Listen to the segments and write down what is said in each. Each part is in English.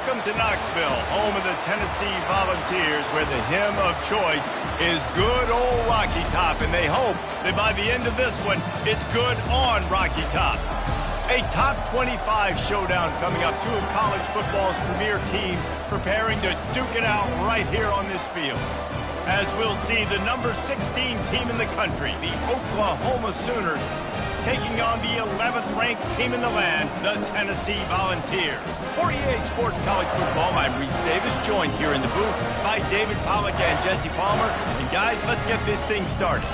Welcome to Knoxville, home of the Tennessee Volunteers, where the hymn of choice is good old Rocky Top, and they hope that by the end of this one, it's good on Rocky Top. A top 25 showdown coming up. Two of college football's premier teams preparing to duke it out right here on this field. As we'll see, the number 16 team in the country, the Oklahoma Sooners, taking on the 11th ranked team in the land, the Tennessee Volunteers. For EA Sports College Football, I'm Reese Davis, joined here in the booth by David Pollack and Jesse Palmer. And guys, let's get this thing started.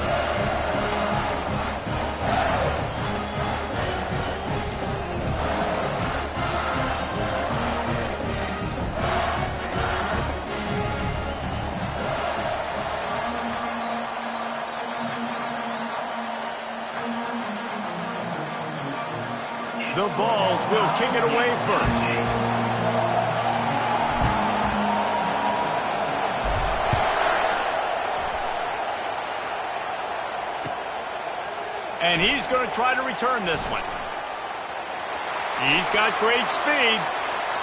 The Vols will kick it away first. And he's going to try to return this one. He's got great speed.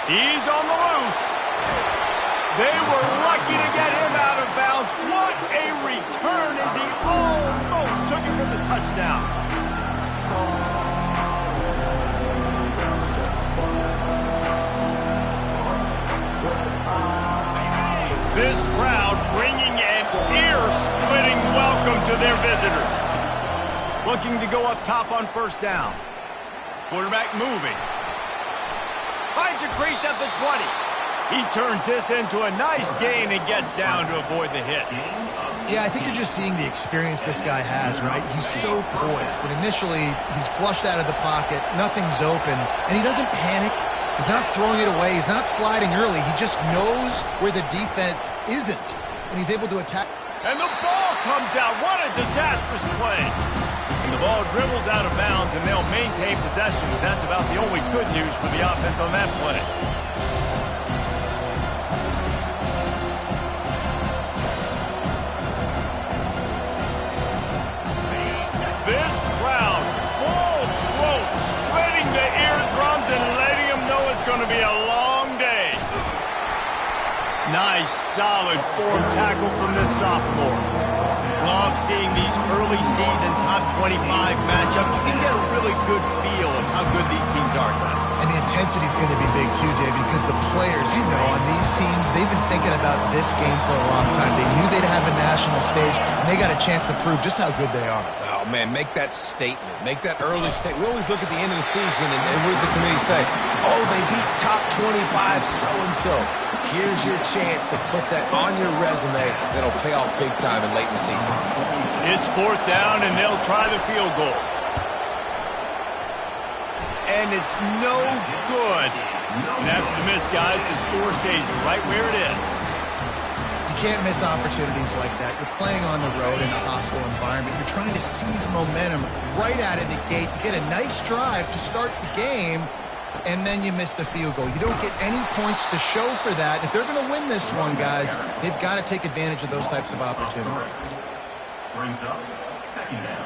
He's on the loose. They were lucky to get him out of bounds. What a return as he almost took it for the touchdown. This crowd bringing an ear-splitting welcome to their visitors. Looking to go up top on first down. Quarterback moving. Finds a crease at the 20. He turns this into a nice gain and gets down to avoid the hit. Yeah, I think you're just seeing the experience this guy has, right? He's so poised that initially he's flushed out of the pocket, nothing's open, and he doesn't panic. He's not throwing it away. He's not sliding early. He just knows where the defense isn't, and he's able to attack. And the ball comes out. What a disastrous play. And the ball dribbles out of bounds, and they'll maintain possession. That's about the only good news for the offense on that play. This crowd, full throat, splitting the eardrums and letting them know it's going to be a long day. Nice, solid form tackle from this sophomore. Love seeing these early season top 25 matchups. You can get a really good feel of how good these teams are, guys. And the intensity is going to be big too, David, because the players, you know, on these teams, they've been thinking about this game for a long time. They knew they'd have a national stage, and they got a chance to prove just how good they are. Oh, man, make that statement. Make that early statement. We always look at the end of the season, and what does the committee say? Oh, they beat top 25 so-and-so. Here's your chance to put that on your resume that'll pay off big time and late in the season. It's fourth down, and they'll try the field goal. And it's no good. And after the miss, guys, the score stays right where it is. You can't miss opportunities like that. You're playing on the road in a hostile environment. You're trying to seize momentum right out of the gate. You get a nice drive to start the game, and then you miss the field goal. You don't get any points to show for that. If they're going to win this one, guys, they've got to take advantage of those types of opportunities. Brings up second down.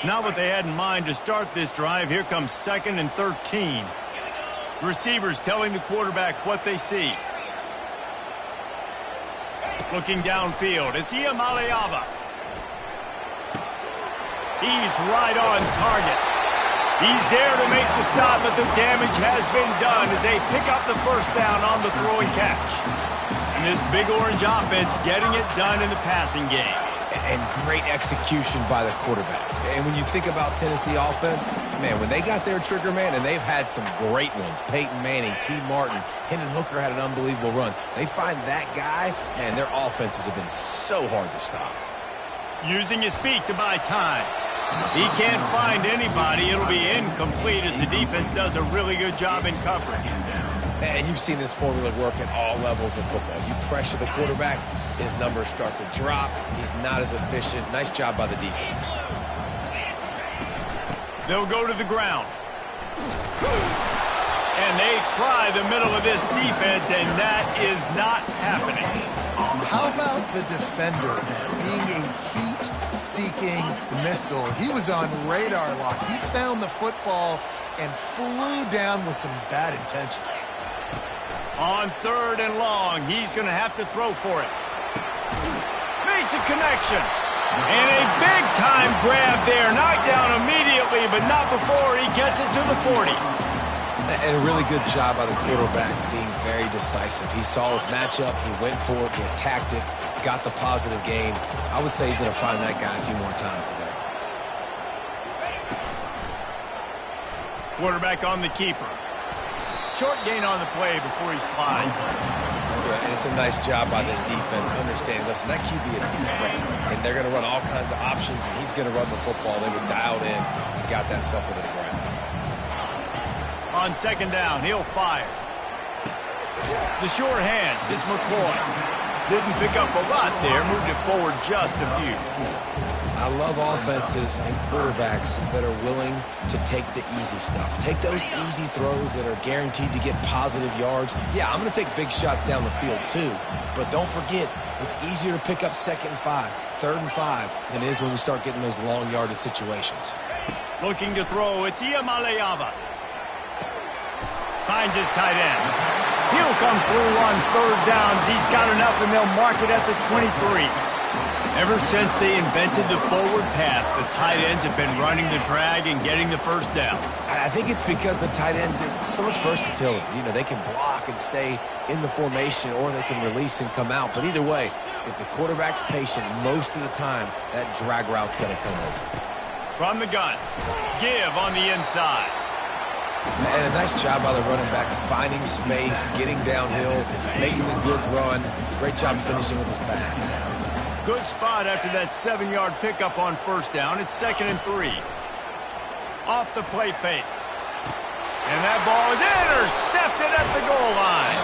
Not what they had in mind to start this drive. Here comes 2nd and 13. Receivers telling the quarterback what they see. Looking downfield, it's Ncaa. He's right on target. He's there to make the stop, but the damage has been done as they pick up the first down on the throw and catch. And this Big Orange offense getting it done in the passing game. And great execution by the quarterback. And when you think about Tennessee offense, man, when they got their trigger man, and they've had some great ones, Peyton Manning, T. Martin, Hendon Hooker had an unbelievable run. They find that guy, and their offenses have been so hard to stop. Using his feet to buy time. He can't find anybody. It'll be incomplete as the defense does a really good job in coverage. And you've seen this formula work at all levels of football. You pressure the quarterback, his numbers start to drop. He's not as efficient. Nice job by the defense. They'll go to the ground. And they try the middle of this defense, and that is not happening. How about the defender being a heat-seeking missile? He was on radar lock. He found the football and flew down with some bad intentions. On 3rd and long, he's going to have to throw for it. Makes a connection. And a big-time grab there. Knocked down immediately, but not before he gets it to the 40. And a really good job by the quarterback being very decisive. He saw his matchup, he went for it, he attacked it, got the positive gain. I would say he's going to find that guy a few more times today. Quarterback on the keeper. Short gain on the play before he slides. Yeah, and it's a nice job by this defense understanding, listen, that QB is the threat, and they're going to run all kinds of options, and he's going to run the football. They were dialed in and got that sucker to the ground. On 2nd down, he'll fire. The short hands, it's McCoy. Didn't pick up a lot there, moved it forward just a few. I love offenses and quarterbacks that are willing to take the easy stuff. Take those easy throws that are guaranteed to get positive yards. Yeah, I'm going to take big shots down the field too, but don't forget, it's easier to pick up 2nd and 5, 3rd and 5 than it is when we start getting those long yardage situations. Looking to throw, it's Ncaa. Finds his tight end. He'll come through on 3rd downs. He's got enough, and they'll mark it at the 23. Ever since they invented the forward pass, the tight ends have been running the drag and getting the 1st down. I think it's because the tight ends is so much versatility. You know, they can block and stay in the formation, or they can release and come out. But either way, if the quarterback's patient most of the time, that drag route's going to come over. From the gun, give on the inside. And a nice job by the running back, finding space, getting downhill, making a good run. Great job finishing with his pads. Good spot after that 7-yard pickup on 1st down. It's 2nd and 3. Off the play fake. And that ball is intercepted at the goal line.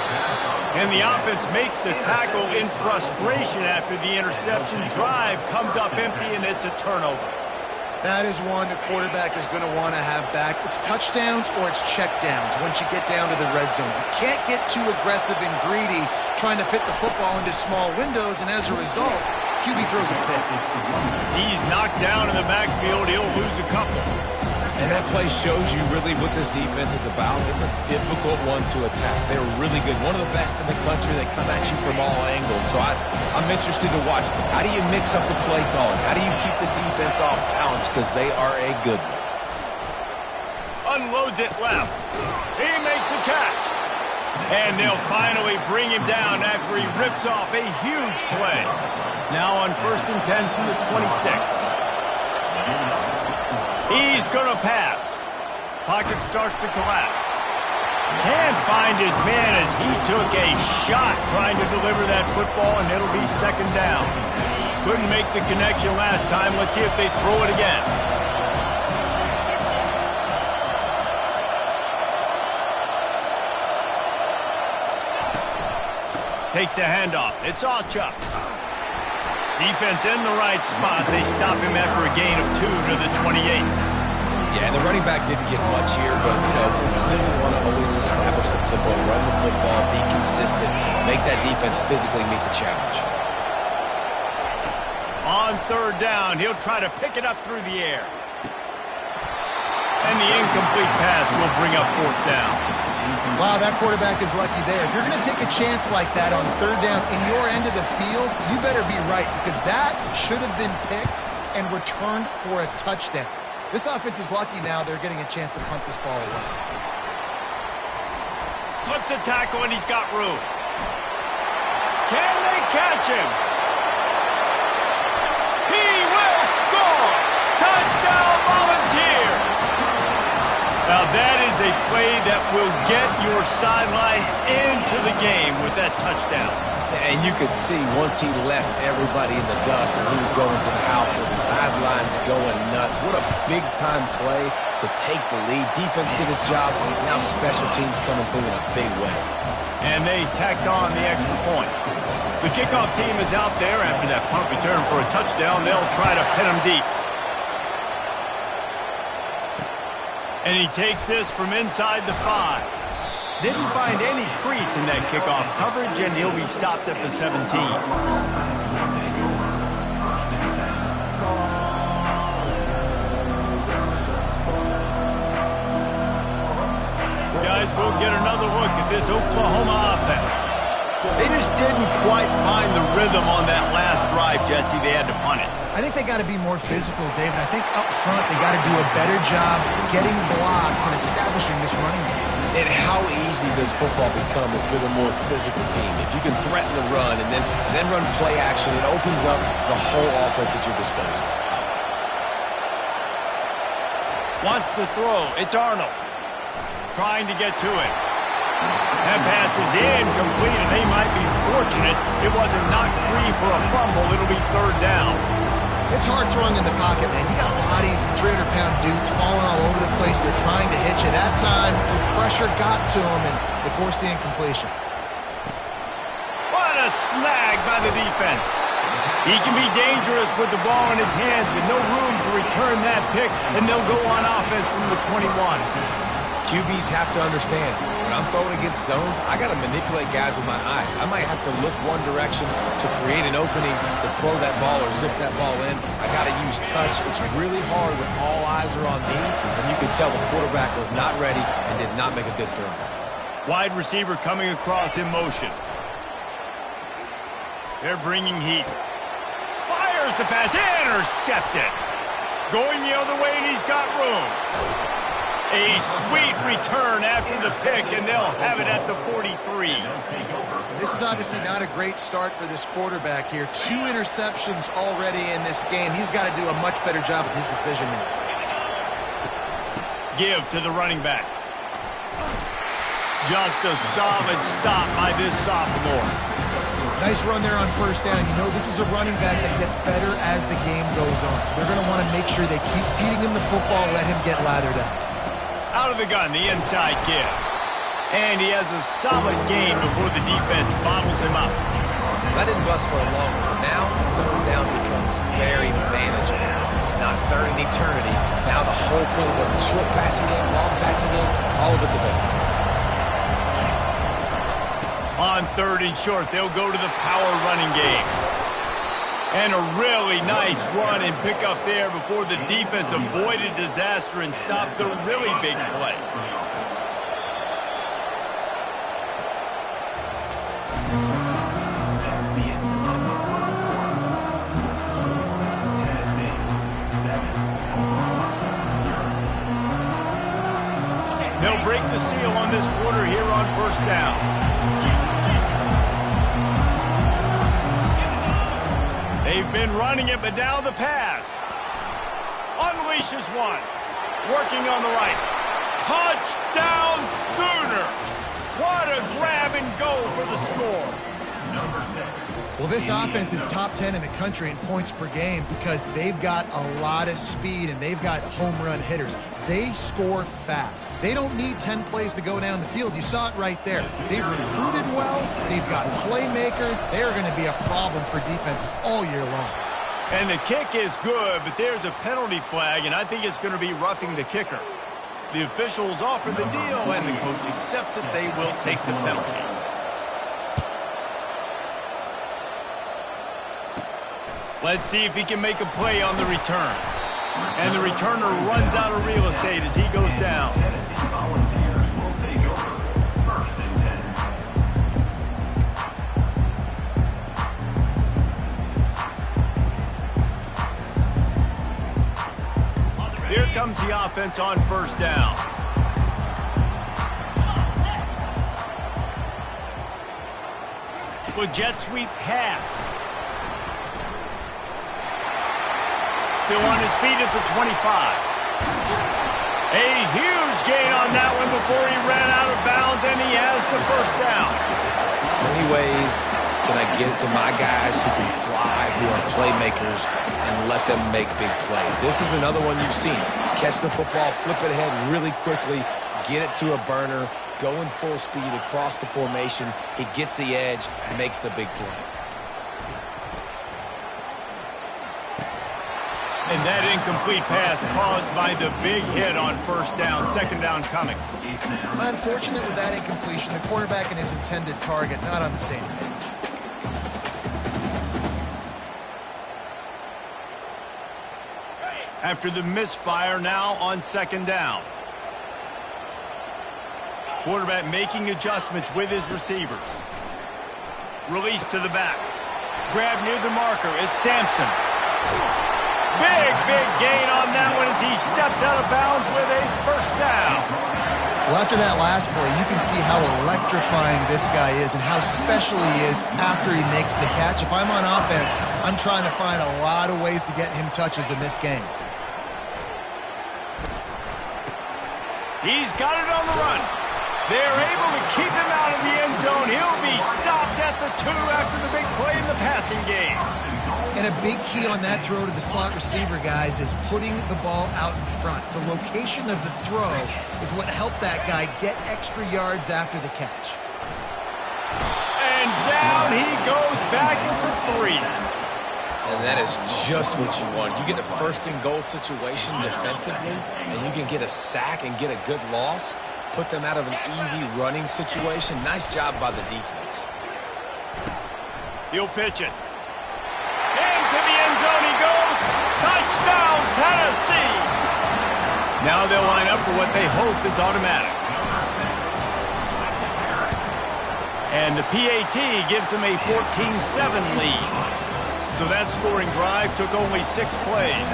And the offense makes the tackle in frustration after the interception. Drive comes up empty, and it's a turnover. That is one the quarterback is going to want to have back. It's touchdowns or it's checkdowns once you get down to the red zone. You can't get too aggressive and greedy trying to fit the football into small windows, and as a result, QB throws a pick. He's knocked down in the backfield. He'll lose a couple. And that play shows you really what this defense is about. It's a difficult one to attack. They're really good. One of the best in the country. They come at you from all angles. So I'm interested to watch. How do you mix up the play calling? How do you keep the defense off balance? Because they are a good one. Unloads it left. He makes a catch. And they'll finally bring him down after he rips off a huge play. Now on 1st and 10 from the 26. He's going to pass. Pocket starts to collapse. Can't find his man as he took a shot trying to deliver that football, and it'll be 2nd down. Couldn't make the connection last time. Let's see if they throw it again. Takes the handoff. It's Ncaa. Defense in the right spot. They stop him after a gain of 2 to the 28. Yeah, and the running back didn't get much here, but, you know, we clearly want to always establish the tempo, run the football, be consistent, make that defense physically meet the challenge. On 3rd down, he'll try to pick it up through the air. And the incomplete pass will bring up 4th down. Wow, that quarterback is lucky there. If you're going to take a chance like that on 3rd down in your end of the field, you better be right, because that should have been picked and returned for a touchdown. This offense is lucky now they're getting a chance to punt this ball away. Slips a tackle, and he's got room. Can they catch him? He will score! Touchdown, Volunteers! Now that is a play that will get your sideline into the game with that touchdown. And you could see once he left everybody in the dust and he was going to the house, the sidelines going nuts. What a big-time play to take the lead. Defense did its job. Now special teams coming through in a big way. And they tacked on the extra point. The kickoff team is out there after that punt return for a touchdown. They'll try to pin him deep. And he takes this from inside the 5. Didn't find any crease in that kickoff coverage, and he'll be stopped at the 17. this Oklahoma offense. They just didn't quite find the rhythm on that last drive, Jesse. They had to punt it. I think they got to be more physical, David. I think up front they got to do a better job getting blocks and establishing this running game. And how easy does football become if you're the more physical team? If you can threaten the run and then run play action, it opens up the whole offense at your disposal. Wants to throw. It's Arnold. Trying to get to it. That pass is incomplete, and they might be fortunate it wasn't knocked free for a fumble. It'll be third down. It's hard throwing in the pocket, man. You got bodies and 300-pound dudes falling all over the place. They're trying to hit you. That time, the pressure got to them, and they forced the incompletion. What a snag by the defense. He can be dangerous with the ball in his hands, but no room to return that pick, and they'll go on offense from the 21. QBs have to understand, when I'm throwing against zones, I got to manipulate guys with my eyes. I might have to look one direction to create an opening to throw that ball or zip that ball in. I got to use touch. It's really hard when all eyes are on me, and you can tell the quarterback was not ready and did not make a good throw. Wide receiver coming across in motion. They're bringing heat. Fires the pass, intercepted. Going the other way, and he's got room. A sweet return after the pick, and they'll have it at the 43. This is obviously not a great start for this quarterback here. 2 interceptions already in this game. He's got to do a much better job with his decision-making. Give to the running back. Just a solid stop by this sophomore. Nice run there on first down. You know this is a running back that gets better as the game goes on. So they're going to want to make sure they keep feeding him the football, let him get lathered up. Out of the gun, the inside give. And he has a solid gain before the defense bottles him up. That didn't bust for a long one, but now third down becomes very manageable. It's not third in eternity. Now the whole playbook, the short passing game, long passing game, all of it's available. On third and short, they'll go to the power running game. And a really nice run and pick up there before the defense avoided disaster and stopped the really big play. They'll break the seal on this quarter here on first down. They've been running it, but now the pass. Unleashes one. Working on the right. Touchdown Sooners! What a grab and go for the score. Number 6. Well, this offense is top 10 in the country in points per game because they've got a lot of speed and they've got home run hitters. They score fast. They don't need 10 plays to go down the field. You saw it right there. They've recruited well. They've got playmakers. They're going to be a problem for defenses all year long. And the kick is good, but there's a penalty flag, and I think it's going to be roughing the kicker. The officials offer the deal, and the coach accepts it. They will take the penalty. Let's see if he can make a play on the return. And the returner runs out of real estate as he goes down. Tennessee Volunteers will take over. First and 10. Here comes the offense on first down. With jet sweep pass. Still on his feet at the 25. A huge gain on that one before he ran out of bounds, and he has the first down. How many ways can I get it to my guys who can fly, who are playmakers, and let them make big plays? This is another one you've seen. Catch the football, flip it ahead really quickly, get it to a burner, go in full speed across the formation. He gets the edge, makes the big play. And that incomplete pass caused by the big hit on first down. Second down coming. Unfortunate with that incompletion. The quarterback and his intended target not on the same page. After the misfire, now on second down. Quarterback making adjustments with his receivers. Release to the back. Grab near the marker. It's Sampson. Big gain on that one as he steps out of bounds with a first down. Well, after that last play, you can see how electrifying this guy is and how special he is after he makes the catch. If I'm on offense, I'm trying to find a lot of ways to get him touches in this game. He's got it on the run. They're able to keep him out of the end zone. He'll be stopped at the 2 after the big play in the passing game. And a big key on that throw to the slot receiver, guys, is putting the ball out in front. The location of the throw is what helped that guy get extra yards after the catch. And down he goes back at the 3. And that is just what you want. You get a first-and-goal situation defensively, and you can get a sack and get a good loss. Put them out of an easy running situation. Nice job by the defense. He'll pitch it. Into the end zone he goes. Touchdown, Tennessee. Now they'll line up for what they hope is automatic. And the PAT gives them a 14-7 lead. So that scoring drive took only 6 plays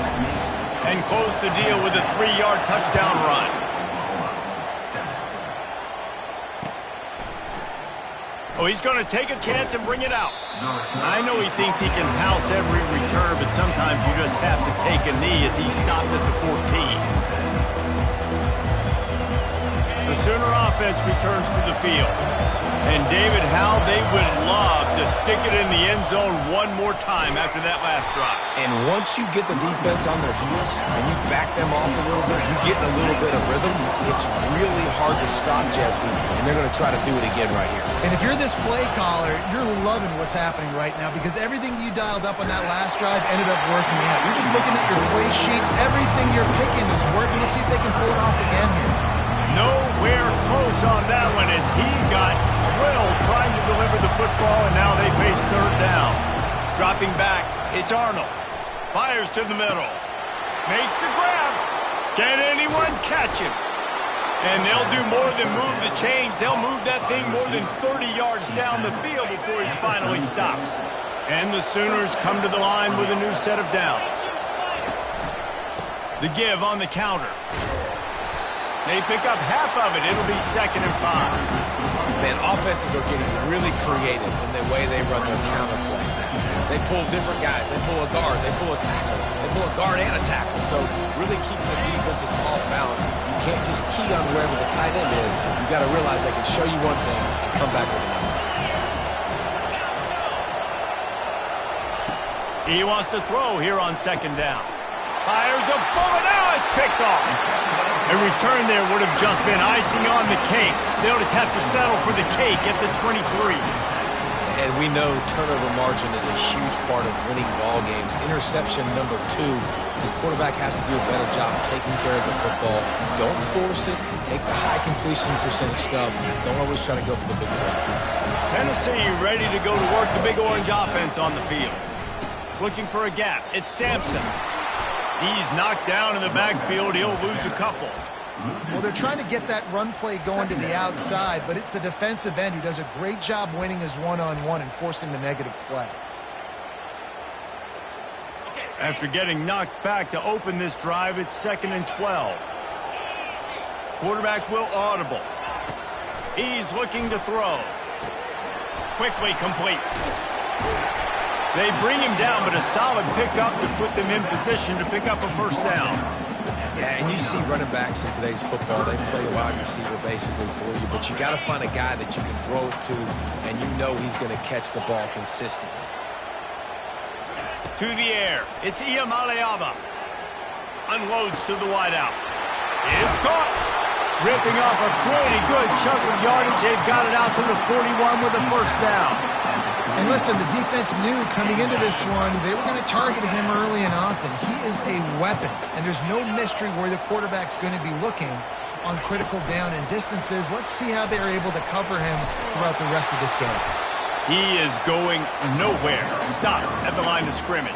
and closed the deal with a 3-yard touchdown run. Oh, he's going to take a chance and bring it out. I know he thinks he can house every return, but sometimes you just have to take a knee as he stopped at the 14. The Sooner offense returns to the field. And David, how they would love to stick it in the end zone one more time after that last drive. And once you get the defense on their heels and you back them off a little bit, you get a little bit of rhythm, it's really hard to stop Jesse, and they're going to try to do it again right here. And if you're this play caller, you're loving what's happening right now because everything you dialed up on that last drive ended up working out. You're just looking at your play sheet. Everything you're picking is working. Let's see if they can pull it off again here. Nowhere close on that one as he got drilled trying to deliver the football, and now they face third down. Dropping back, it's Arnold. Fires to the middle. Makes the grab. Can anyone catch him? And they'll do more than move the chains. They'll move that thing more than 30 yards down the field before he's finally stopped. And the Sooners come to the line with a new set of downs. The give on the counter. They pick up half of it. It'll be 2nd and 5. Man, offenses are getting really creative in the way they run their counter plays now. They pull different guys. They pull a guard. They pull a tackle. They pull a guard and a tackle. So really keeping the defenses off balance. You can't just key on wherever the tight end is. You got to realize they can show you one thing and come back with another. He wants to throw here on 2nd down. Fires a bullet. Now it's picked off. A return there would have just been icing on the cake. They'll just have to settle for the cake at the 23. And we know turnover margin is a huge part of winning ball games. Interception number 2. His quarterback has to do a better job taking care of the football. Don't force it. Take the high completion percentage stuff. Don't always try to go for the big play. Tennessee ready to go to work the Big Orange offense on the field. Looking for a gap. It's Sampson. He's knocked down in the backfield. He'll lose a couple. Well, they're trying to get that run play going to the outside, but it's the defensive end who does a great job winning his one-on-one and forcing the negative play. After getting knocked back to open this drive, it's 2nd and 12. Quarterback will audible. He's looking to throw. Quickly complete. They bring him down, but a solid pickup to put them in position to pick up a first down. Yeah, and you see running backs in today's football, they play a wide receiver basically for you, but you got to find a guy that you can throw it to, and you know he's going to catch the ball consistently. To the air, it's Ncaa. Unloads to the wideout. It's caught. Ripping off a pretty good chunk of yardage. They've got it out to the 41 with a first down. And listen, the defense knew coming into this one, they were going to target him early and often. He is a weapon, and there's no mystery where the quarterback's going to be looking on critical down and distances. Let's see how they're able to cover him throughout the rest of this game. He is going nowhere. Stop at the line of scrimmage.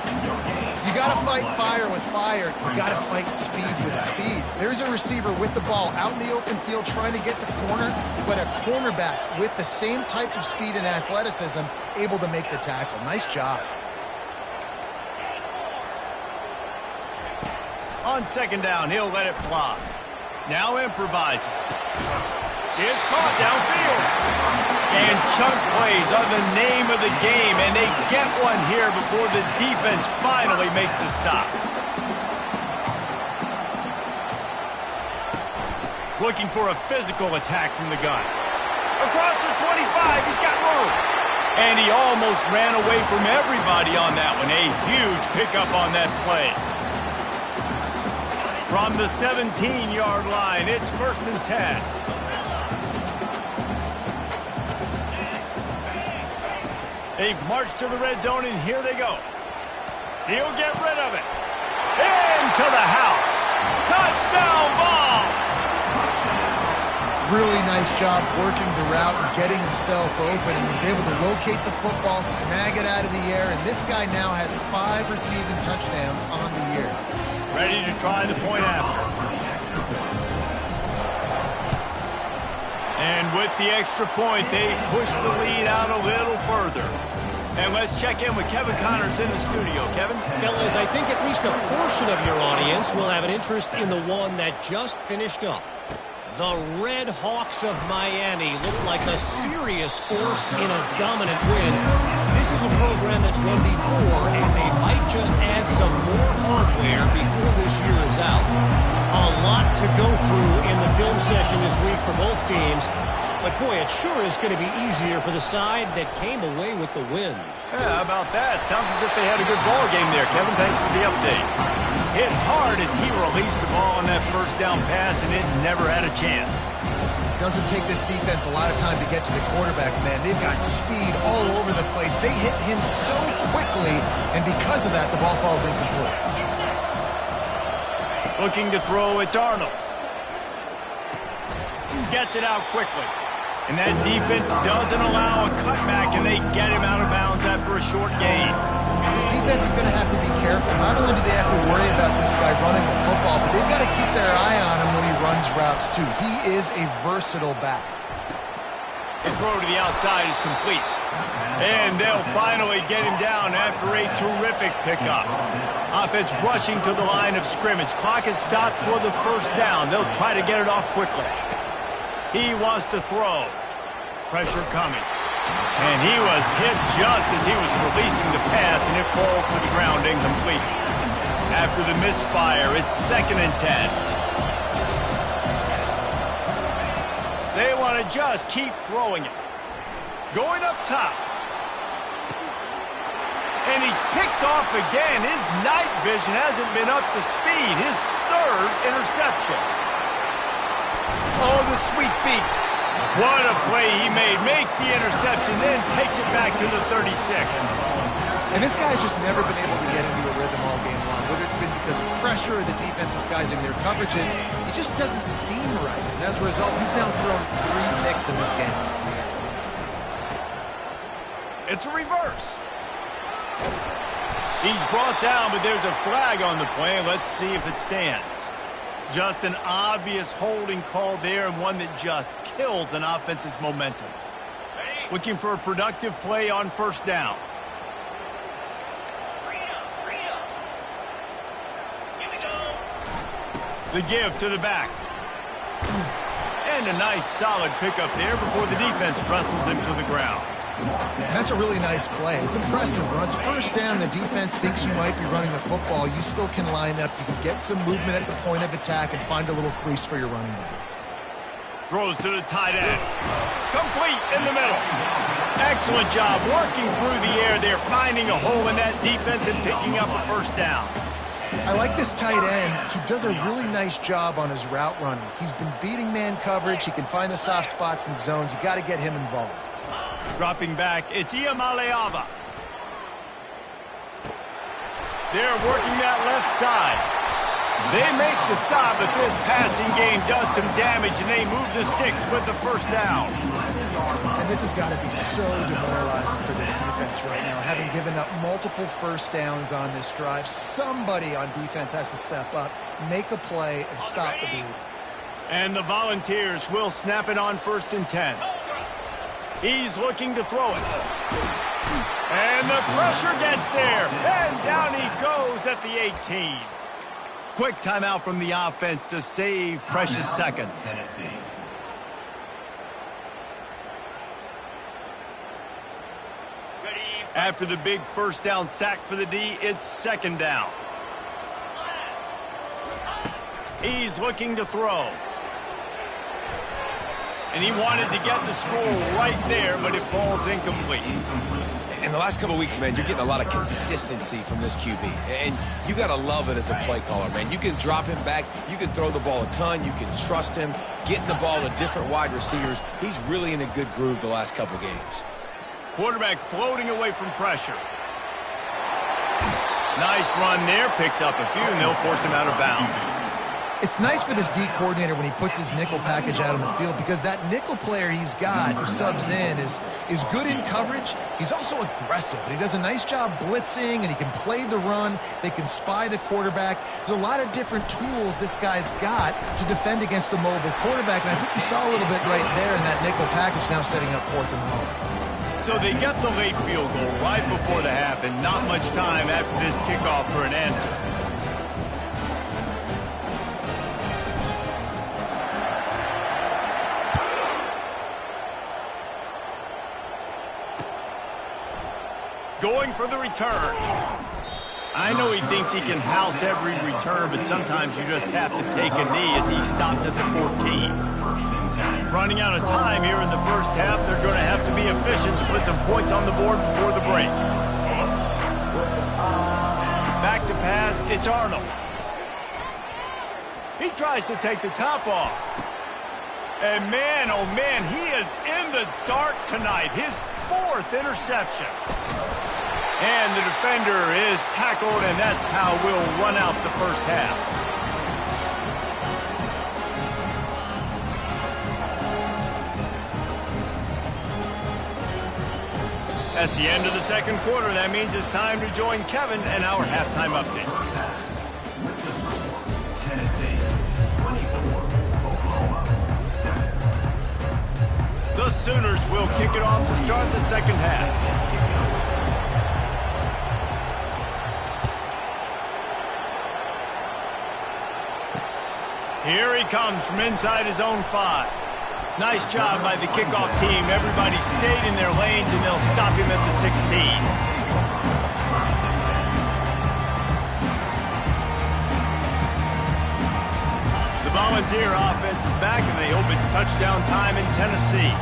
You got to fight fire with fire. You got to fight speed with speed. There's a receiver with the ball out in the open field trying to get the corner, but a cornerback with the same type of speed and athleticism able to make the tackle. Nice job. On second down, he'll let it fly. Now improvising. It's caught downfield. And chunk plays are the name of the game, and they get one here before the defense finally makes a stop. Looking for a physical attack from the gun. Across the 25, he's got room. And he almost ran away from everybody on that one. A huge pickup on that play. From the 17-yard line, it's 1st and 10. They've marched to the red zone, and here they go. He'll get rid of it. Into the house. Touchdown ball. Really nice job working the route and getting himself open. He was able to locate the football, snag it out of the air, and this guy now has 5 receiving touchdowns on the year. Ready to try the point after. And with the extra point, they push the lead out a little further. And let's check in with Kevin Connors in the studio. Kevin? Fellas, I think at least a portion of your audience will have an interest in the one that just finished up. The Red Hawks of Miami look like a serious force in a dominant win. This is a program that's won before, and they might just add some more hardware before this year is out. A lot to go through in the film session this week for both teams. But, boy, it sure is going to be easier for the side that came away with the win. Yeah, how about that? Sounds as if they had a good ball game there, Kevin. Thanks for the update. Hit hard as he released the ball on that first down pass, and it never had a chance. Doesn't take this defense a lot of time to get to the quarterback, man. They've got speed all over the place. They hit him so quickly, and because of that, the ball falls incomplete. Looking to throw, it's Arnold. Gets it out quickly. And that defense doesn't allow a cutback, and they get him out of bounds after a short gain. This defense is going to have to be careful. Not only do they have to worry about this guy running the football, but they've got to keep their eye on him when he runs routes, too. He is a versatile back. The throw to the outside is complete. And they'll finally get him down after a terrific pickup. Offense rushing to the line of scrimmage. Clock is stopped for the first down. They'll try to get it off quickly. He wants to throw. Pressure coming. And he was hit just as he was releasing the pass, and it falls to the ground incomplete. After the misfire, it's 2nd and 10. They want to just keep throwing it. Going up top. And he's picked off again. His night vision hasn't been up to speed. His 3rd interception. Oh, the sweet feet. What a play he made. Makes the interception, then takes it back to the 36. And this guy's just never been able to get into a rhythm all game long. Whether it's been because of pressure or the defense disguising their coverages, it just doesn't seem right. And as a result, he's now thrown 3 picks in this game. It's a reverse. He's brought down, but there's a flag on the play. Let's see if it stands. Just an obvious holding call there, and one that just kills an offense's momentum. Looking for a productive play on first down. The give to the back. And a nice solid pickup there before the defense wrestles him to the ground. That's a really nice play. It's impressive. When it's first down, the defense thinks you might be running the football. You still can line up. You can get some movement at the point of attack and find a little crease for your running back. Throws to the tight end. Complete in the middle. Excellent job working through the air there, finding a hole in that defense and picking up a first down. I like this tight end. He does a really nice job on his route running. He's been beating man coverage. He can find the soft spots and zones. You got to get him involved. Dropping back, it's Ncaa. They're working that left side. They make the stop, but this passing game does some damage, and they move the sticks with the first down. And this has got to be so demoralizing for this defense right now. Having given up multiple first downs on this drive, somebody on defense has to step up, make a play, and stop the bleed. And the Volunteers will snap it on 1st and 10. He's looking to throw it. And the pressure gets there. And down he goes at the 18. Quick timeout from the offense to save precious seconds. After the big first down sack for the D, it's 2nd down. He's looking to throw. And he wanted to get the score right there, but it falls incomplete. In the last couple of weeks, man, you're getting a lot of consistency from this QB. And you got to love it as a play caller, man. You can drop him back. You can throw the ball a ton. You can trust him, getting the ball to different wide receivers. He's really in a good groove the last couple games. Quarterback floating away from pressure. Nice run there. Picks up a few, and they'll force him out of bounds. It's nice for this D coordinator when he puts his nickel package out on the field, because that nickel player he's got who subs in is good in coverage. He's also aggressive, and he does a nice job blitzing, and he can play the run. They can spy the quarterback. There's a lot of different tools this guy's got to defend against a mobile quarterback, and I think you saw a little bit right there in that nickel package, now setting up 4th and long. So they get the late field goal right before the half, and not much time after this kickoff for an answer. Going for the return. I know he thinks he can house every return, but sometimes you just have to take a knee as he stopped at the 14. Running out of time here in the first half, they're going to have to be efficient to put some points on the board before the break. Back to pass, it's Arnold. He tries to take the top off. And man, oh man, he is in the dark tonight. His 4th interception. And the defender is tackled, and that's how we'll run out the first half. That's the end of the 2nd quarter. That means it's time to join Kevin and our halftime update. Tennessee, 24, Oklahoma, 7. The Sooners will kick it off to start the 2nd half. Here he comes from inside his own 5. Nice job by the kickoff team. Everybody stayed in their lanes, and they'll stop him at the 16. The Volunteer offense is back, and they hope it's touchdown time in Tennessee.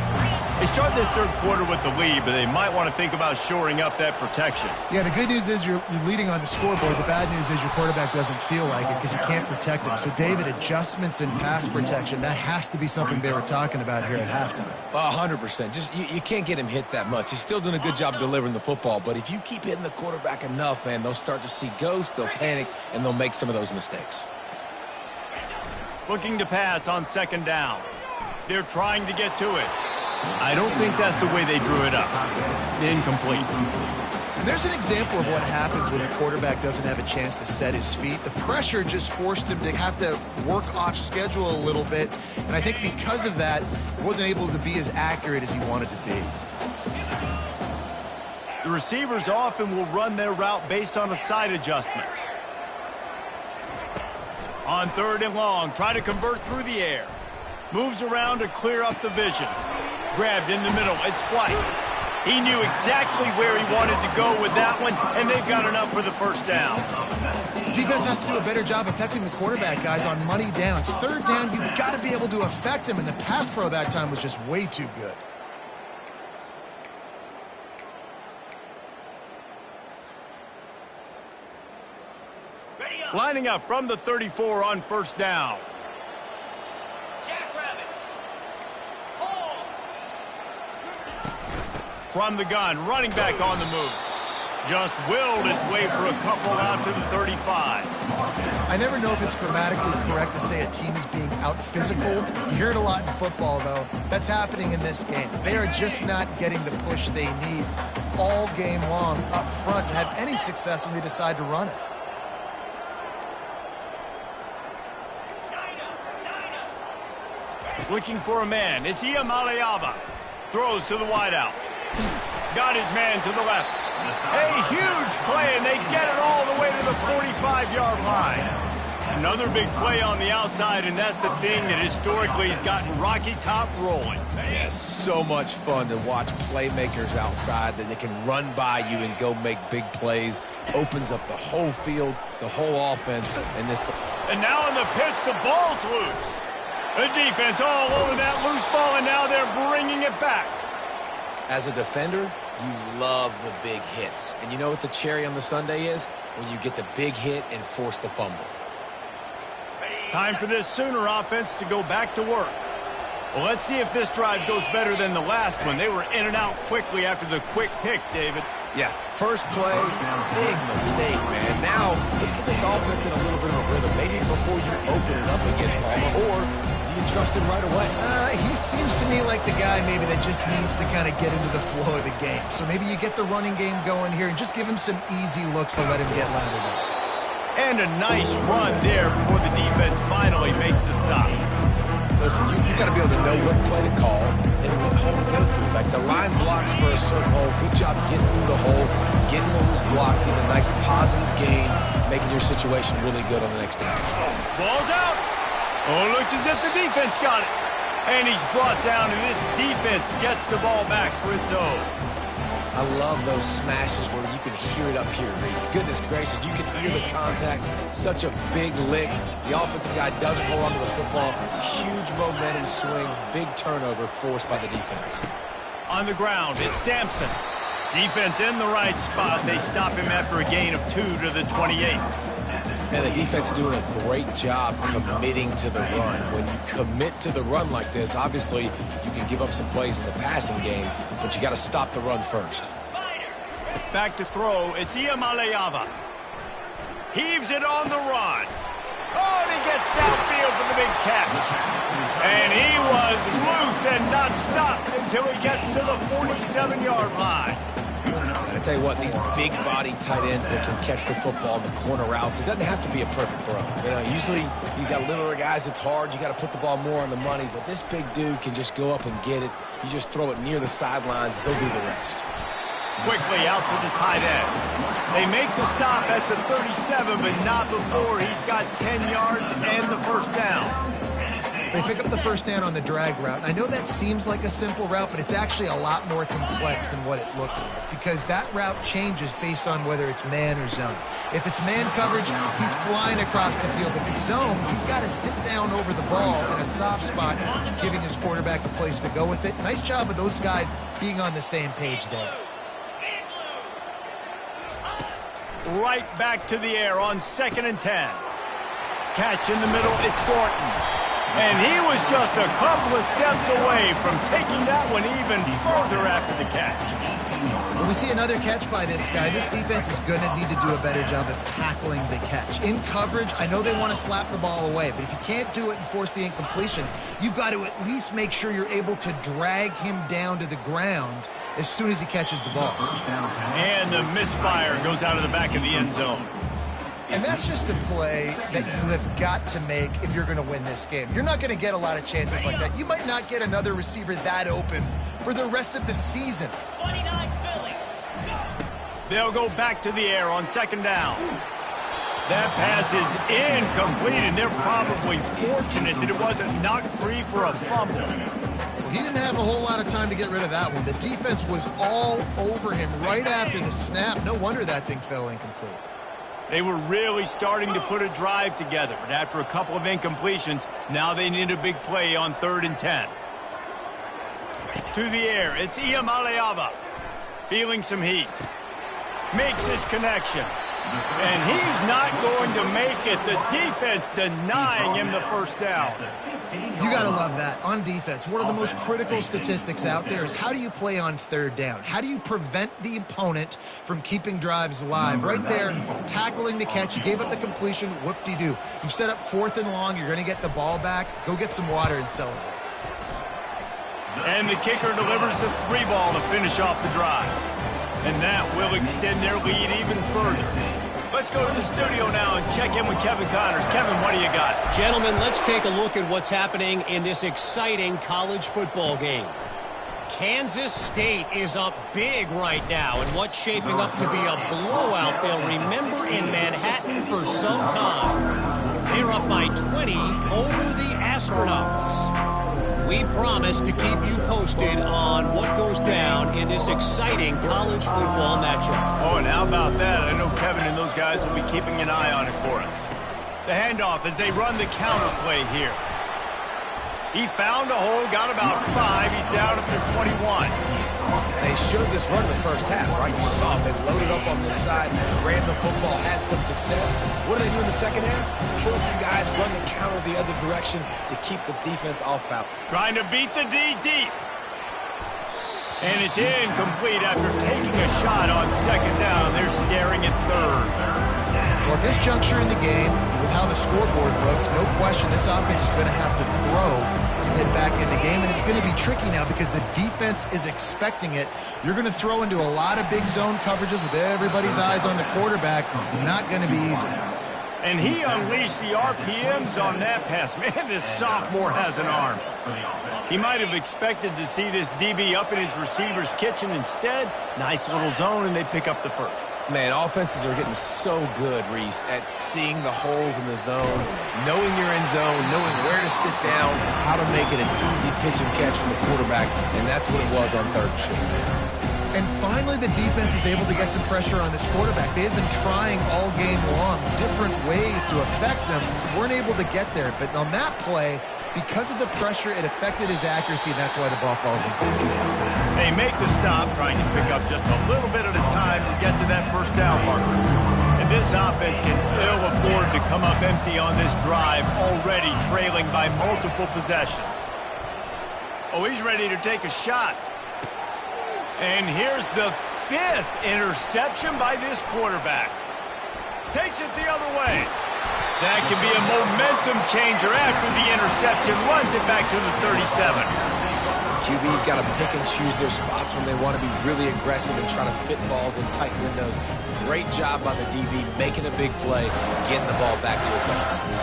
They start this 3rd quarter with the lead, but they might want to think about shoring up that protection. Yeah, the good news is you're leading on the scoreboard. The bad news is your quarterback doesn't feel like it because you can't protect him. So, David, adjustments in pass protection, that has to be something they were talking about here at halftime. 100%. Just you can't get him hit that much. He's still doing a good job delivering the football, but if you keep hitting the quarterback enough, man, they'll start to see ghosts, they'll panic, and they'll make some of those mistakes. Looking to pass on 2nd down. They're trying to get to it. I don't think that's the way they drew it up. Incomplete. And there's an example of what happens when a quarterback doesn't have a chance to set his feet. The pressure just forced him to have to work off schedule a little bit. And I think because of that, he wasn't able to be as accurate as he wanted to be. The receivers often will run their route based on a side adjustment. On 3rd and long, try to convert through the air. Moves around to clear up the vision. Grabbed in the middle, it's White. He knew exactly where he wanted to go with that one, and they've got enough for the first down. Defense has to do a better job affecting the quarterback, guys, on money downs. 3rd down, you've got to be able to affect him, and the pass pro that time was just way too good. Lining up from the 34 on 1st down. From the gun, running back on the move. Just willed his way for a couple out to the 35. I never know if it's grammatically correct to say a team is being out-physicaled. You hear it a lot in football, though. That's happening in this game. They are just not getting the push they need all game long up front to have any success when they decide to run it. Looking for a man. It's Ncaa. Throws to the wideout. Got his man to the left. A huge play, and they get it all the way to the 45-yard line. Another big play on the outside, and that's the thing that historically has gotten Rocky Top rolling. Yeah, so much fun to watch playmakers outside that they can run by you and go make big plays. Opens up the whole field, the whole offense. And now on the pitch, the ball's loose. The defense all over that loose ball, and now they're bringing it back. As a defender, you love the big hits. And you know what the cherry on the sundae is? When you get the big hit and force the fumble. Time for this Sooner offense to go back to work. Well, let's see if this drive goes better than the last one. They were in and out quickly after the quick pick, David. Yeah, first play, big mistake, man. Now, let's get this offense in a little bit of a rhythm. Maybe before you open it up again, Palmer, or do you trust him right away? He seems to me like the guy maybe that just needs to kind of get into the flow of the game. So maybe you get the running game going here and just give him some easy looks to let him get lathered up. And a nice run there before the defense finally makes the stop. Listen, you got to be able to know what play to call and what hole to go through. Like the line blocks for a certain hole. Good job getting through the hole, getting what was blocked, getting a nice positive gain, making your situation really good on the next down. Ball's out. Oh, looks as if the defense got it. And he's brought down, and this defense gets the ball back for its own. I love those smashes where you can hear it up here, Reese. Goodness gracious, you can hear the contact. Such a big lick. The offensive guy doesn't hold on to the football. Huge momentum swing, big turnover forced by the defense. On the ground, it's Sampson. Defense in the right spot. They stop him after a gain of 2 to the 28. And the defense doing a great job committing to the run. When you commit to the run like this, obviously you can give up some plays in the passing game, but you got to stop the run first. Back to throw, it's Ncaa. Heaves it on the run. Oh, and he gets downfield for the big catch. And he was loose and not stopped until he gets to the 47-yard line. I tell you what, these big-body tight ends that can catch the football in the corner routes, it doesn't have to be a perfect throw. You know, usually you got littler guys, it's hard. You got to put the ball more on the money, but this big dude can just go up and get it. You just throw it near the sidelines, he'll do the rest. Quickly out to the tight end. They make the stop at the 37, but not before he's got 10 yards and the first down. They pick up the first down on the drag route. I know that seems like a simple route, but it's actually a lot more complex than what it looks like because that route changes based on whether it's man or zone. If it's man coverage, he's flying across the field. If it's zone, he's got to sit down over the ball in a soft spot, giving his quarterback a place to go with it. Nice job of those guys being on the same page there. Right back to the air on 2nd and 10. Catch in the middle, it's Thornton. And he was just a couple of steps away from taking that one even further after the catch. When we see another catch by this guy, this defense is going to need to do a better job of tackling the catch. In coverage, I know they want to slap the ball away, but if you can't do it and force the incompletion, you've got to at least make sure you're able to drag him down to the ground as soon as he catches the ball. And the misfire goes out of the back of the end zone. And that's just a play that you have got to make if you're going to win this game. You're not going to get a lot of chances like that. You might not get another receiver that open for the rest of the season. They'll go back to the air on 2nd down. That pass is incomplete, and they're probably fortunate that it wasn't knocked free for a fumble. Well, he didn't have a whole lot of time to get rid of that one. The defense was all over him right after the snap. No wonder that thing fell incomplete. They were really starting to put a drive together, but after a couple of incompletions, now they need a big play on 3rd and 10. To the air, it's Ncaa. Feeling some heat. Makes his connection. And he's not going to make it. The defense denying him the first down. You got to love that. On defense, one of the most critical statistics out there is how do you play on third down? How do you prevent the opponent from keeping drives alive? Right there, tackling the catch. You gave up the completion. Whoop-de-doo. You've set up 4th and long. You're going to get the ball back. Go get some water and celebrate. And the kicker delivers the 3 ball to finish off the drive. And that will extend their lead even further. Let's go to the studio now and check in with Kevin Connors. Kevin, what do you got? Gentlemen, let's take a look at what's happening in this exciting college football game. Kansas State is up big right now in what's shaping up to be a blowout they'll remember in Manhattan for some time. They're up by 20 over the Astronauts. We promise to keep you posted on what goes down in this exciting college football matchup. Oh, and how about that? I know Kevin and those guys will be keeping an eye on it for us. The handoff as they run the counter play here. He found a hole, got about 5. He's down at the 21. They showed this run in the first half, right? You saw it. They loaded up on this side, ran the football, had some success. What do they do in the second half? Pull some guys, run the counter the other direction to keep the defense off balance. Trying to beat the D deep. And it's incomplete after taking a shot on second down. They're staring at third. Well, at this juncture in the game, with how the scoreboard looks, no question this offense is going to have to throw to get back in the game, and it's going to be tricky now because the defense is expecting it. You're going to throw into a lot of big zone coverages with everybody's eyes on the quarterback. Not going to be easy. And he unleashed the RPMs on that pass. Man, this sophomore has an arm. He might have expected to see this DB up in his receiver's kitchen. Instead, nice little zone, and they pick up the first. Man, offenses are getting so good, Reese, at seeing the holes in the zone, knowing you're in zone, knowing where to sit down, how to make it an easy pitch and catch for the quarterback, and that's what it was on third and short. And finally, the defense is able to get some pressure on this quarterback. They had been trying all game long different ways to affect him. Weren't able to get there. But on that play, because of the pressure, it affected his accuracy, and that's why the ball falls in. They make the stop, trying to pick up just a little bit at a time to get to that first down marker. And this offense can ill afford to come up empty on this drive, already trailing by multiple possessions. Oh, he's ready to take a shot. And here's the 5th interception by this quarterback. Takes it the other way. That can be a momentum changer after the interception. Runs it back to the 37. QB's got to pick and choose their spots when they want to be really aggressive and try to fit balls in tight windows. Great job by the DB making a big play, getting the ball back to its offense.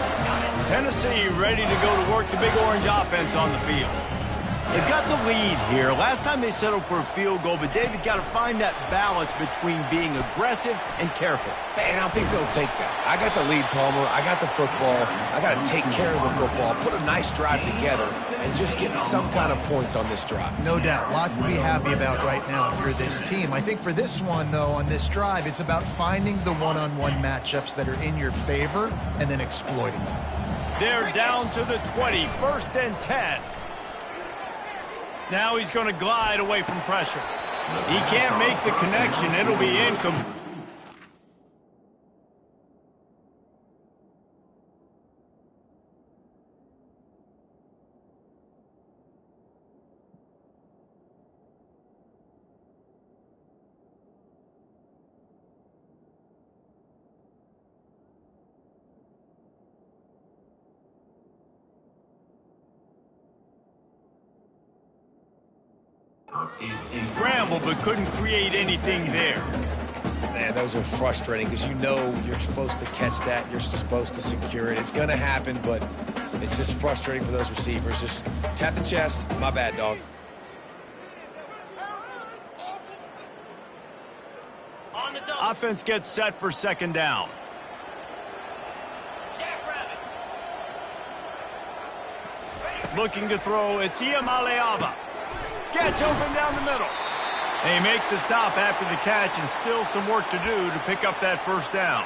Tennessee ready to go to work the Big Orange offense on the field. They've got the lead here. Last time they settled for a field goal, but David got to find that balance between being aggressive and careful. And I think they'll take that. I got the lead, Palmer. I got the football. I got to take care of the football, put a nice drive together, and just get some kind of points on this drive. No doubt. Lots to be happy about right now if you're this team. I think for this one, though, on this drive, it's about finding the one-on-one matchups that are in your favor and then exploiting them. They're down to the 20, 1st and 10. Now he's going to glide away from pressure. He can't make the connection. It'll be incomplete. Scrambled, but couldn't create anything there. Man, those are frustrating because you know you're supposed to catch that. You're supposed to secure it. It's going to happen, but it's just frustrating for those receivers. Just tap the chest. My bad, dog. Offense gets set for second down. Looking to throw, it's Ncaa. Gets open down the middle. They make the stop after the catch, and still some work to do to pick up that first down.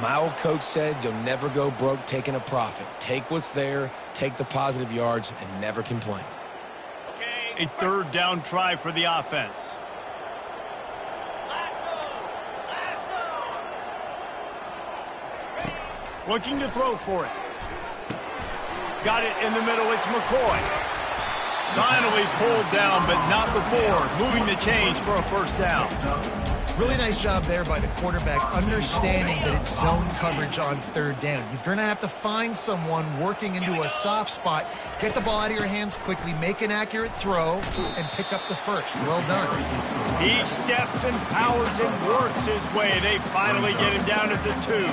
My old coach said you'll never go broke taking a profit. Take what's there, take the positive yards, and never complain. A 3rd down try for the offense. Looking to throw for it. Got it in the middle. It's McCoy. Finally pulled down, but not before moving the chains for a first down. Really nice job there by the quarterback, understanding that it's zone coverage on third down. You're going to have to find someone working into a soft spot, get the ball out of your hands quickly, make an accurate throw, and pick up the first. Well done. He steps and powers and works his way. They finally get him down at the 2.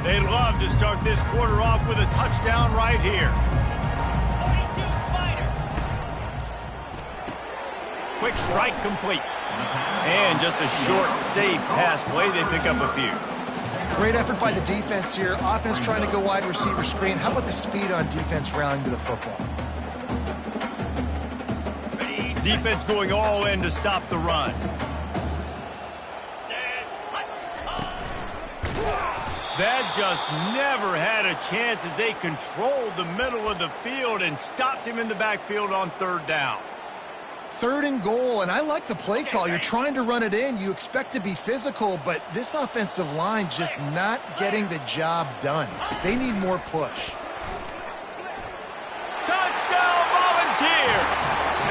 They'd love to start this quarter off with a touchdown right here. 42 Spider. Quick strike complete. And just a short, safe pass play. They pick up a few. Great effort by the defense here. Offense trying to go wide receiver screen. How about the speed on defense rallying to the football? Defense going all in to stop the run. That just never had a chance as they controlled the middle of the field and stopped him in the backfield on third down. Third and goal, and I like the play call. You're trying to run it in. You expect to be physical, but this offensive line just not getting the job done. They need more push. Touchdown Volunteers!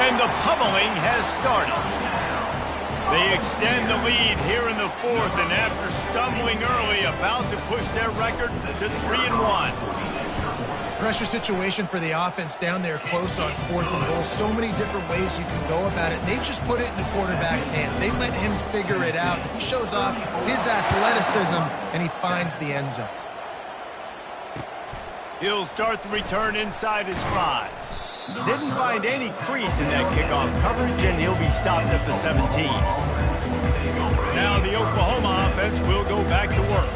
And the pummeling has started. They extend the lead here in the 4th, and after stumbling early, about to push their record to 3-1. Pressure situation for the offense down there close on 4th and goal. So many different ways you can go about it. They just put it in the quarterback's hands. They let him figure it out. He shows off his athleticism, and he finds the end zone. He'll start the return inside his 5. Didn't find any crease in that kickoff coverage, and he'll be stopped at the 17. Now the Oklahoma offense will go back to work.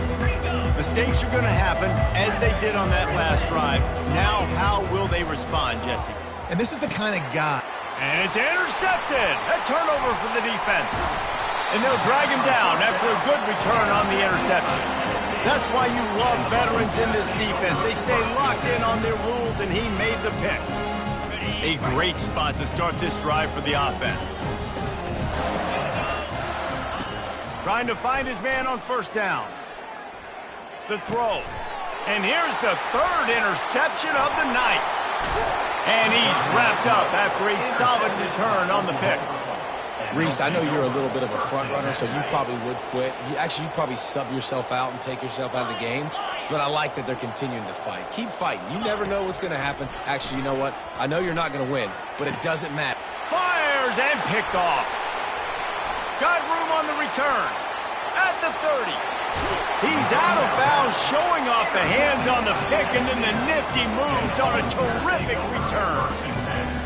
Mistakes are going to happen, as they did on that last drive. Now how will they respond, Jesse? And this is the kind of guy. And it's intercepted. A turnover for the defense. And they'll drag him down after a good return on the interception. That's why you love veterans in this defense. They stay locked in on their rules, and he made the pick. A great spot to start this drive for the offense. Trying to find his man on first down. The throw. And here's the 3rd interception of the night. And he's wrapped up after a solid return on the pick. Reese, I know you're a little bit of a front runner, so you probably would quit. You'd probably sub yourself out and take yourself out of the game. But I like that they're continuing to fight. Keep fighting. You never know what's going to happen. Actually, you know what? I know you're not going to win, but it doesn't matter. Fires and picked off. Got room on the return. At the 30. He's out of bounds, showing off the hands on the pick, and then the nifty moves on a terrific return.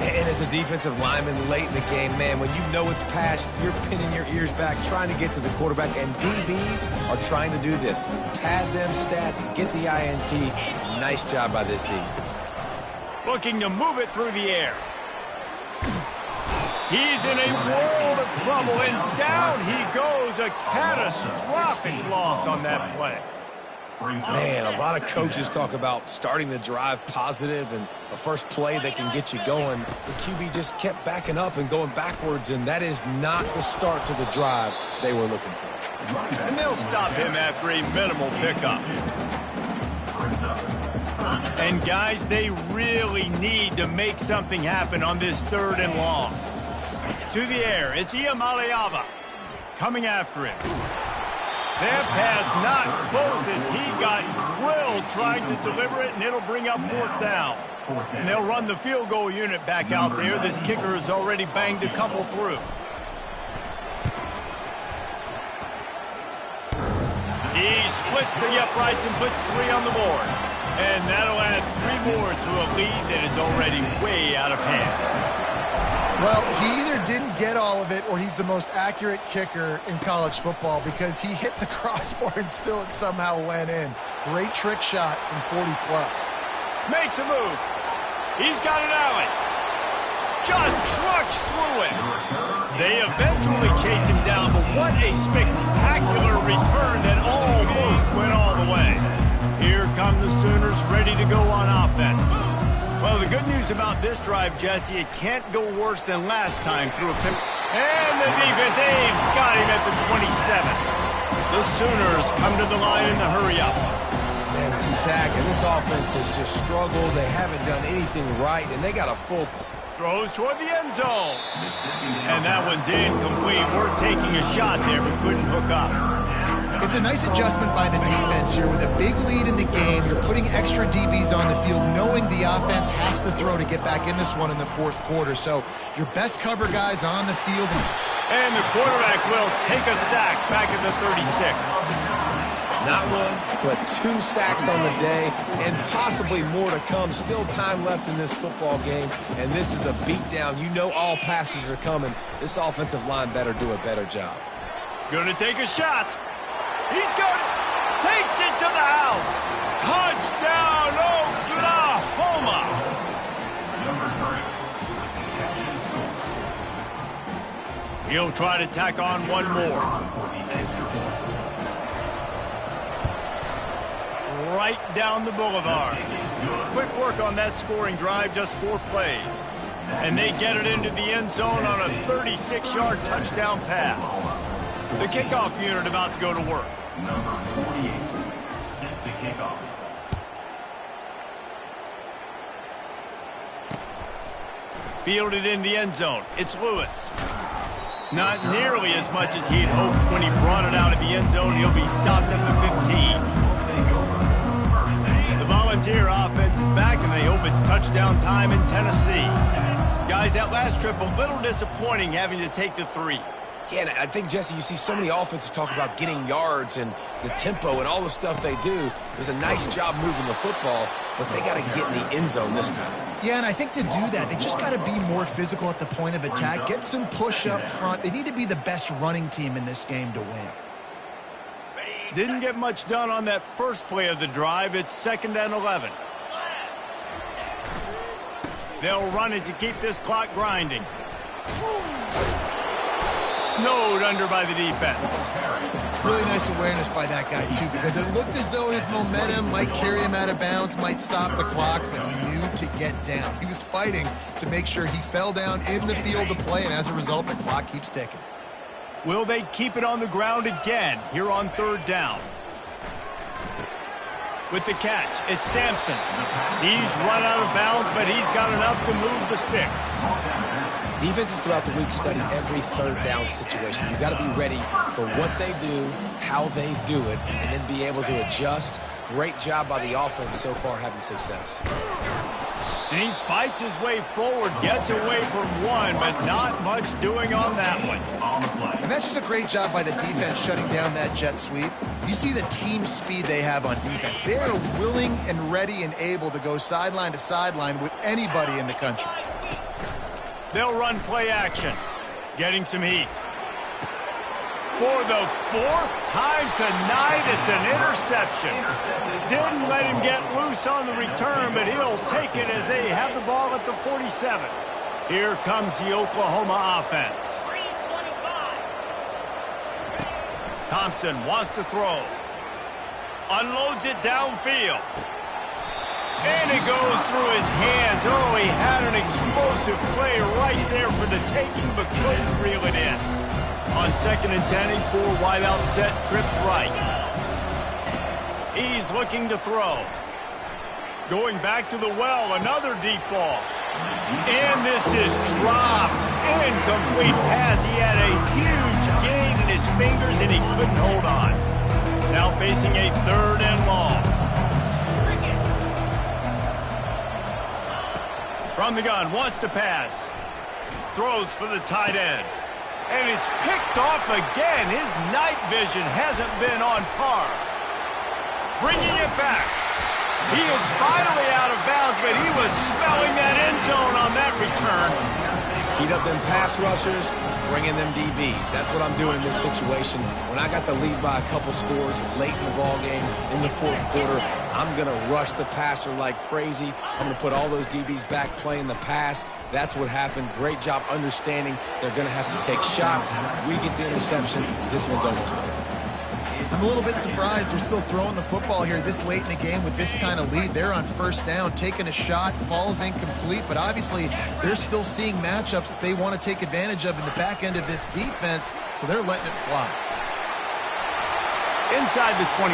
And as a defensive lineman late in the game, man, when you know it's pass, you're pinning your ears back, trying to get to the quarterback, and DBs are trying to do this. Pad them stats, get the INT. Nice job by this D. Looking to move it through the air. He's in a world of trouble, and down he goes. A catastrophic loss on that play. Man, a lot of coaches talk about starting the drive positive and a first play that can get you going. The QB just kept backing up and going backwards, and that is not the start to the drive they were looking for. And they'll stop him after a minimal pickup. And guys, they really need to make something happen on this 3rd and long. To the air, it's Iamaleava coming after him. That pass not close as he got drilled trying to deliver it, and it'll bring up 4th down. And they'll run the field goal unit back out there. This kicker has already banged a couple through. He splits the uprights and puts 3 on the board. And that'll add 3 more to a lead that is already way out of hand. Well, he either didn't get all of it or he's the most accurate kicker in college football, because he hit the crossbar and still it somehow went in. Great trick shot from 40-plus. Makes a move. He's got an alley. Just trucks through it. They eventually chase him down, but what a spectacular return that almost went all the way. Here come the Sooners ready to go on offense. Well, the good news about this drive, Jesse, it can't go worse than last time through a pick. And the defense, they've got him at the 27. The Sooners come to the line in the hurry-up. Man, the sack, and this offense has just struggled. They haven't done anything right, and they got a full... Throws toward the end zone. And that one's incomplete. We're taking a shot there, but couldn't hook up. It's a nice adjustment by the defense here. With a big lead in the game, you're putting extra DBs on the field, knowing the offense has to throw to get back in this one in the fourth quarter. So your best cover guys on the field. And the quarterback will take a sack back at the 36. Not one, but 2 sacks on the day, and possibly more to come. Still time left in this football game, and this is a beatdown. You know all passes are coming. This offensive line better do a better job. Gonna take a shot. He's got it. Takes it to the house. Touchdown, Oklahoma. He'll try to tack on one more. Right down the boulevard. Quick work on that scoring drive, just 4 plays. And they get it into the end zone on a 36-yard touchdown pass. The kickoff unit about to go to work. Number 48, set to kick off. Fielded in the end zone. It's Lewis. Not nearly as much as he'd hoped when he brought it out of the end zone. He'll be stopped at the 15. The Volunteer offense is back, and they hope it's touchdown time in Tennessee. Guys, that last trip, a little disappointing having to take the 3. Yeah, and I think, Jesse, you see so many offenses talk about getting yards and the tempo and all the stuff they do. There's a nice job moving the football, but they got to get in the end zone this time. Yeah, and I think to do that, they just got to be more physical at the point of attack, get some push up front. They need to be the best running team in this game to win. Didn't get much done on that first play of the drive. It's 2nd and 11. They'll run it to keep this clock grinding. Snowed under by the defense. Really nice awareness by that guy, too, because it looked as though his momentum might carry him out of bounds, might stop the clock, but he knew to get down. He was fighting to make sure he fell down in the field to play, and as a result, the clock keeps ticking. Will they keep it on the ground again here on 3rd down? With the catch, it's Sampson. He's run out of bounds, but he's got enough to move the sticks. Defenses throughout the week study every 3rd down situation. You got to be ready for what they do, how they do it, and then be able to adjust. Great job by the offense so far having success. And he fights his way forward, gets away from one, but not much doing on that one. And that's just a great job by the defense shutting down that jet sweep. You see the team speed they have on defense. They are willing and ready and able to go sideline to sideline with anybody in the country. They'll run play action, getting some heat. For the 4th time tonight, it's an interception. Didn't let him get loose on the return, but he'll take it as they have the ball at the 47. Here comes the Oklahoma offense. Thompson wants to throw. Unloads it downfield. And it goes through his hands. Oh, he had an explosive play right there for the taking, but couldn't reel it in. On 2nd and 10, 4 wide out set, trips right. He's looking to throw. Going back to the well, another deep ball. And this is dropped. Incomplete pass. He had a huge gain in his fingers, and he couldn't hold on. Now facing a 3rd and long. From the gun, wants to pass. Throws for the tight end. And it's picked off again. His night vision hasn't been on par. Bringing it back. He is finally out of bounds, but he was smelling that end zone on that return. Heat up them pass rushers, bring in them DBs. That's what I'm doing in this situation. When I got the lead by a couple scores late in the ball game, in the 4th quarter, I'm going to rush the passer like crazy. I'm going to put all those DBs back playing the pass. That's what happened. Great job understanding they're going to have to take shots. We get the interception. This one's almost over. I'm a little bit surprised they're still throwing the football here this late in the game with this kind of lead. They're on first down, taking a shot, falls incomplete, but obviously they're still seeing matchups that they want to take advantage of in the back end of this defense, so they're letting it fly. Inside the 25.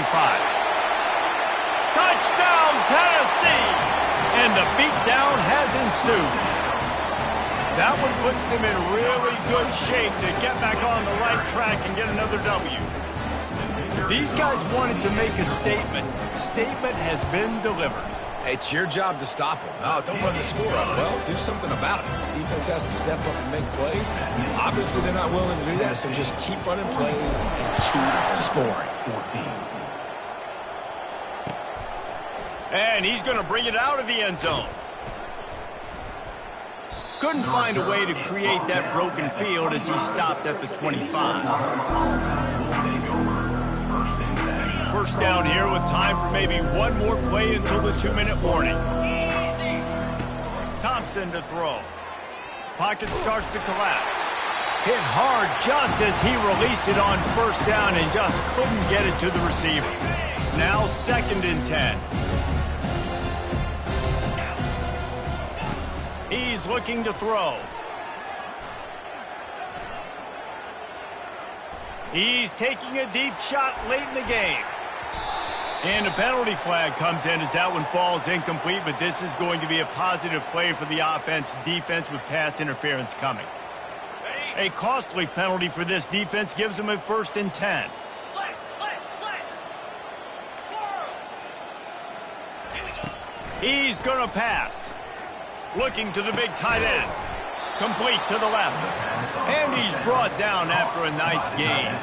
Touchdown, Tennessee! And the beatdown has ensued. That one puts them in really good shape to get back on the right track and get another W. These guys wanted to make a statement. Statement has been delivered. It's your job to stop them. No, don't run the score up. Well, do something about it. The defense has to step up and make plays. Obviously, they're not willing to do that, so just keep running plays and keep scoring. And he's going to bring it out of the end zone. Couldn't find a way to create that broken field as he stopped at the 25. First down here with time for maybe one more play until the 2-minute warning. Thompson to throw. Pocket starts to collapse. Hit hard just as he released it on first down and just couldn't get it to the receiver. Now 2nd and 10. He's looking to throw. He's taking a deep shot late in the game. And a penalty flag comes in as that one falls incomplete, but this is going to be a positive play for the offense. Defense with pass interference coming. A costly penalty for this defense gives them a 1st and 10. He's going to pass. Looking to the big tight end. Complete to the left. And he's brought down after a nice gain.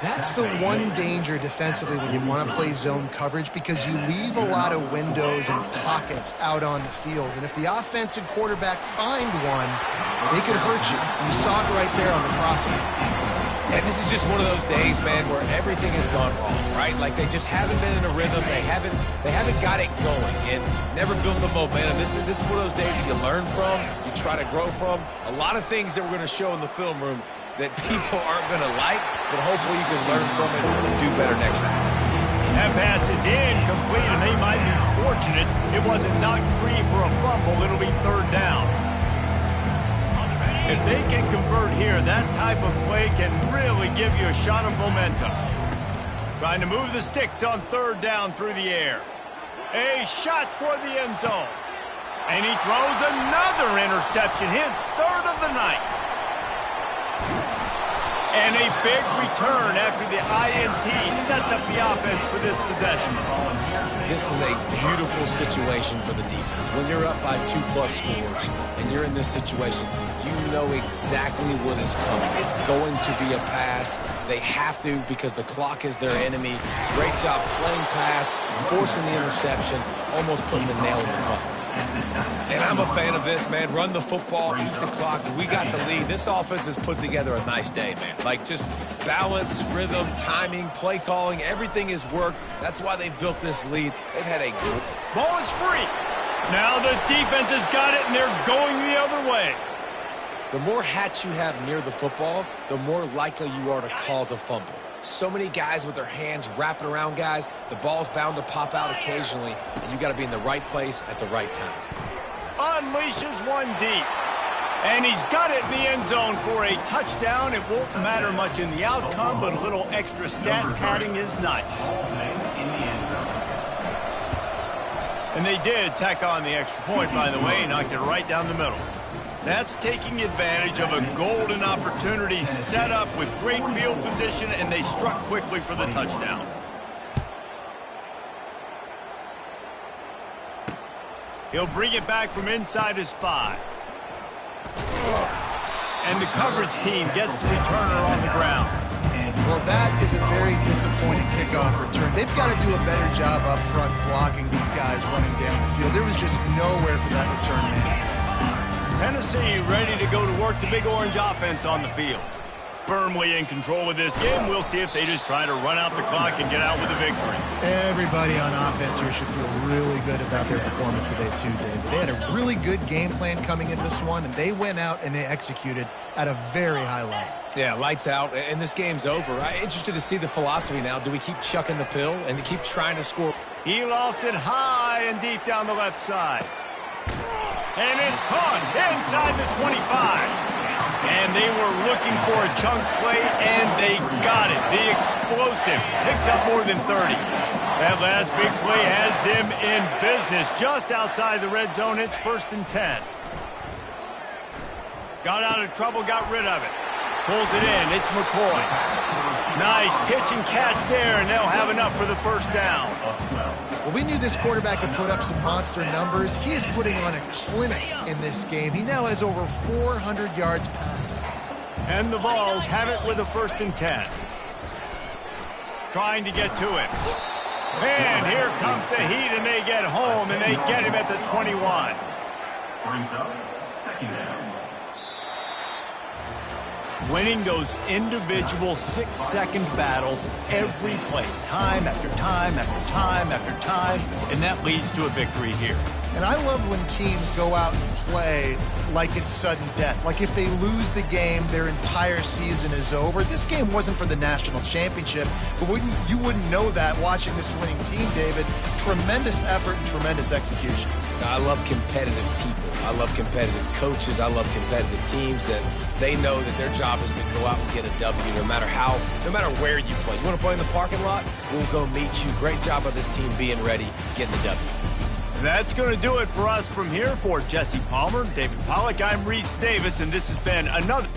That's the one danger defensively when you want to play zone coverage, because you leave a lot of windows and pockets out on the field. And if the offensive quarterback find one, they could hurt you. You saw it right there on the crossing. And this is just one of those days, man, where everything has gone wrong, right? Like they just haven't been in a rhythm. They haven't got it going and never built the momentum. This is one of those days that you learn from, you try to grow from. A lot of things that we're going to show in the film room that people aren't going to like, but hopefully you can learn from it and do better next time. That pass is incomplete, and they might be fortunate it wasn't knocked free for a fumble. It'll be 3rd down. If they can convert here, that type of play can really give you a shot of momentum. Trying to move the sticks on 3rd down through the air. A shot toward the end zone. And he throws another interception, his 3rd of the night. And a big return after the INT sets up the offense for this possession. This is a beautiful situation for the defense. When you're up by 2+ scores and you're in this situation, you know exactly what is coming. It's going to be a pass. They have to, because the clock is their enemy. Great job playing pass, forcing the interception, almost putting the nail in the coffin. And I'm a fan of this, man. Run the football, eat the clock. We got the lead. This offense has put together a nice day, man. Like just balance, rhythm, timing, play calling, everything has worked. That's why they've built this lead. They've had a good... Ball is free. Now the defense has got it, and they're going the other way. The more hats you have near the football, the more likely you are to cause a fumble. So many guys with their hands wrapping around guys, the ball's bound to pop out occasionally, and you got to be in the right place at the right time. Unleashes one deep. And he's got it in the end zone for a touchdown. It won't matter much in the outcome, but a little extra stat padding is nice. And they did tack on the extra point, by the way, knocked it right down the middle. That's taking advantage of a golden opportunity set up with great field position, and they struck quickly for the touchdown. He'll bring it back from inside his 5. And the coverage team gets the returner on the ground. Well, that is a very disappointing kickoff return. They've got to do a better job up front blocking these guys running down the field. There was just nowhere for that return man. Tennessee ready to go to work the Big Orange offense on the field. firmly in control of this game. We'll see if they just try to run out the clock and get out with a victory. Everybody on offense here should feel really good about their performance today too, David. They had a really good game plan coming into this one, and they went out and they executed at a very high level. Yeah, lights out, and this game's over. I'm interested to see the philosophy now. Do we keep chucking the pill and keep trying to score? He lofts it high and deep down the left side. And it's caught inside the 25. And they were looking for a chunk play, and they got it. The explosive picks up more than 30. That last big play has them in business just outside the red zone. It's 1st and 10. Got out of trouble, got rid of it. Pulls it in. It's McCoy. Nice pitch and catch there, and they'll have enough for the first down. Well, we knew this quarterback could put up some monster numbers. He is putting on a clinic in this game. He now has over 400 yards passing. And the Vols have it with a 1st and 10. Trying to get to it. And here comes the heat, and they get home, and they get him at the 21. Brings up 2nd down. Winning those individual 6-second battles every play, time after time after time after time, and that leads to a victory here. And I love when teams go out and play like it's sudden death. Like if they lose the game, their entire season is over. This game wasn't for the national championship, but you wouldn't know that watching this winning team, David. Tremendous effort and tremendous execution. I love competitive people. I love competitive coaches. I love competitive teams that they know that their job is to go out and get a W no matter where you play. You want to play in the parking lot? We'll go meet you. Great job of this team being ready, getting the W. That's going to do it for us from here. For Jesse Palmer, David Pollack, I'm Reese Davis, and this has been another...